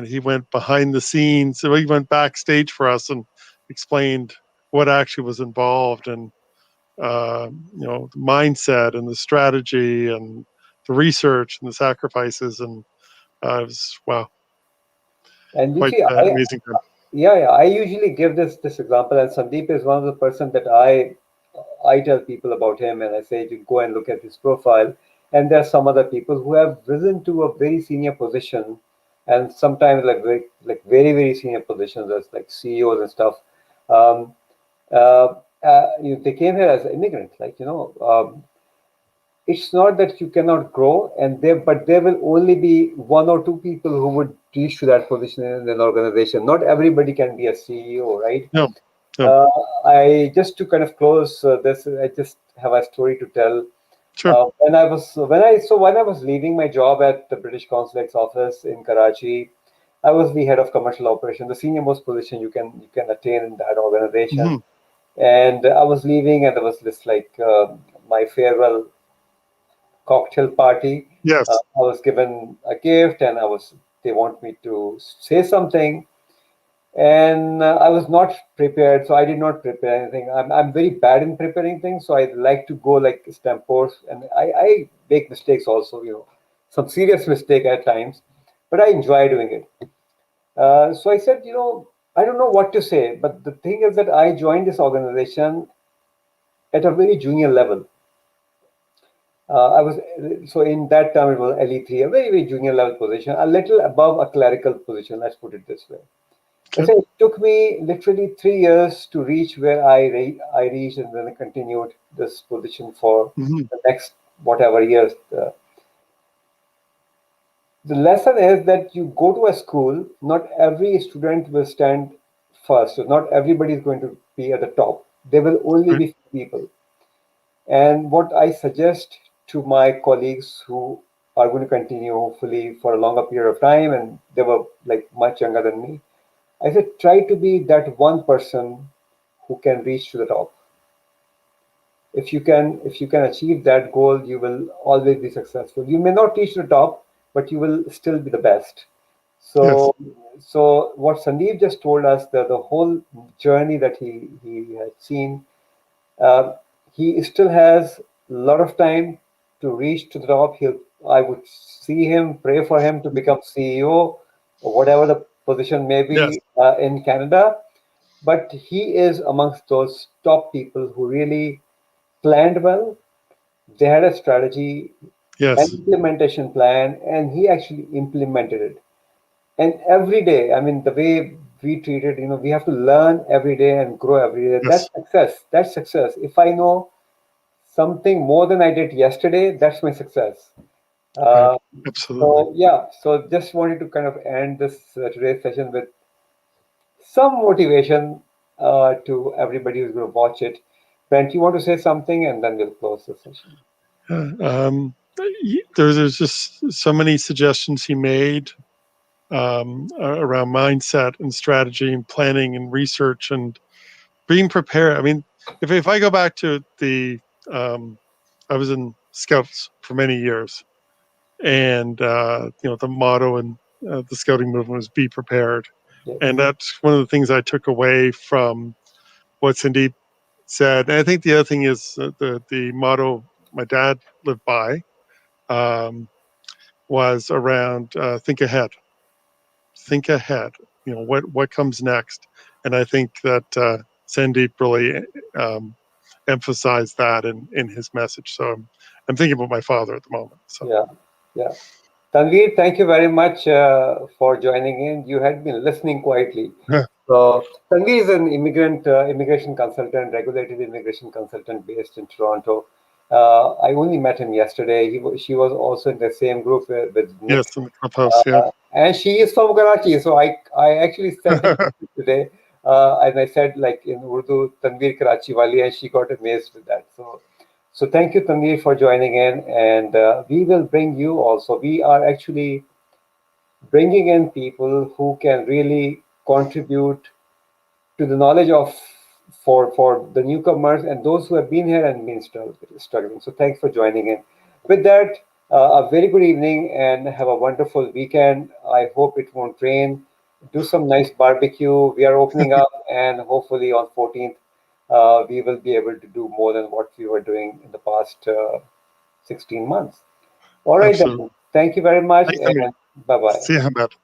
he went behind the scenes, so he went backstage for us and explained what actually was involved, and the mindset and the strategy and the research and the sacrifices, and it was wow,
And you
quite
see,
amazing time.
yeah, I usually give this example, and Sandeep is one of the person that I tell people about him, and I say to go and look at his profile. And there are some other people who have risen to a very senior position, and sometimes like very senior positions as like CEOs and stuff. Um, they came here as immigrants, it's not that you cannot grow, but there will only be one or two people who would reach to that position in an organization. Not everybody can be a CEO, right?
No, no,
Uh, I just to kind of close this, I just have a story to tell.
sure.
When I was leaving my job at the British Consulate's office in Karachi, I was the head of commercial operations, the senior most position you can attain in that organization.
Hmm.
And I was leaving, and there was this my farewell cocktail party.
Yes,
I was given a gift, and they want me to say something, and I was not prepared, so I did not prepare anything. I'm very bad in preparing things, so I like to go like extempore, and I make mistakes also, some serious mistake at times, but I enjoy doing it. So I said, I don't know what to say, but the thing is that I joined this organization at a very junior level. I was so in that time it was LE3, a very junior level position, a little above a clerical position. Let's put it this way. I
okay.
say it took me literally 3 years to reach where I reached, and then I continued this position for
Hmm.
the next whatever years. The lesson is that you go to a school, not every student will stand first. So not everybody is going to be at the top. There will only
Right.
be few people. And what I suggest to my colleagues who are going to continue hopefully for a longer period of time, and they were like much younger than me, I said, try to be that one person who can reach to the top. If you can achieve that goal, you will always be successful. You may not reach the top, but you will still be the best.
Yes,
So what Sandeep just told us, that the whole journey that he had seen, uh, he still has a lot of time to reach to the top. I would see him, pray for him to become CEO or whatever the position may
yes,
be in Canada. But he is amongst those top people who really planned well. They had a strategy, an
yes,
implementation plan, and he actually implemented it. And every day, I mean, the way we treat it, we have to learn every day and grow every day. That's
yes.
success. That's success. If I know something more than I did yesterday, that's my success.
Right.
Uh,
Absolutely.
so yeah, so just wanted to kind of end this today's session with some motivation to everybody who's going to watch it. Brent, you want to say something, and then we'll close the session.
There's just so many suggestions he made around mindset and strategy and planning and research and being prepared. I mean, if I go back to um, I was in scouts for many years, and the motto and the scouting movement was "Be prepared,"
Yes.
and that's one of the things I took away from what Sandeep said. And I think the other thing is the motto my dad lived by um, was around think ahead, think ahead. What comes next, and I think that Sandeep really um, emphasized that in his message. So I'm thinking about my father at the moment. So
Yeah. Yeah. Tanveer, thank you very much for joining in. You had been listening quietly. So Tanveer is an immigration consultant, regulated immigration consultant based in Toronto. I only met him yesterday. She was also in the same group with Nick,
Yes, in the clubhouse. Yeah.
and she is from Karachi. So I actually sent him today, and I said like in Urdu, Tanveer Karachi wali, and she got amazed with that. So thank you, Tanveer, for joining in, and we will bring you also. We are actually bringing in people who can really contribute to the knowledge of for the newcomers and those who have been here and been struggling. So thanks for joining in. With that, a very good evening and have a wonderful weekend. I hope it won't rain. Do some nice barbecue. We are opening up, and hopefully on 14th, we will be able to do more than what we were doing in the past 16 months. All right,
Absolutely.
then. Thank you very much,
Thanks, Amir.
and bye bye.
See you, Ahmed.